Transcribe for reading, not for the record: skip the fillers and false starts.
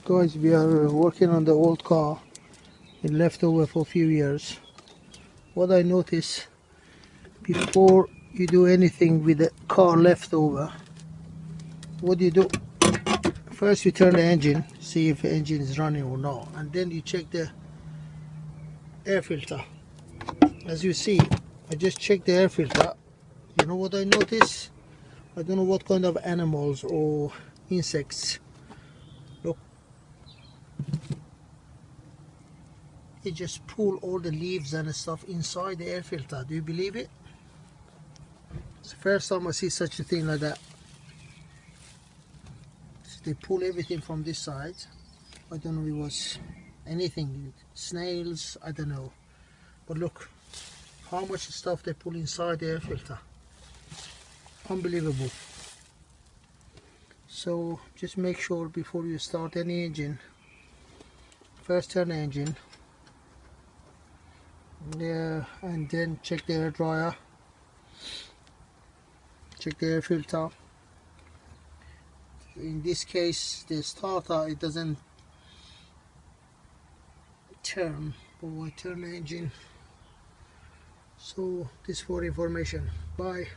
Guys, we are working on the old car. It left over for a few years. What I notice, before you do anything with the car left over, what do you do? First you turn the engine, see if the engine is running or not, and then you check the air filter. As you see, I just checked the air filter. You know what I notice? I don't know what kind of animals or insects. Look, it just pull all the leaves and stuff inside the air filter. Do you believe it? It's the first time I see such a thing like that. So they pull everything from this side. I don't know if it was anything, snails, I don't know. But look, how much stuff they pull inside the air filter. Unbelievable. So just make sure before you start any engine, first turn the engine, and then check the air dryer, check the air filter. In this case the starter, it doesn't turn, but I turn the engine. So this for information. Bye.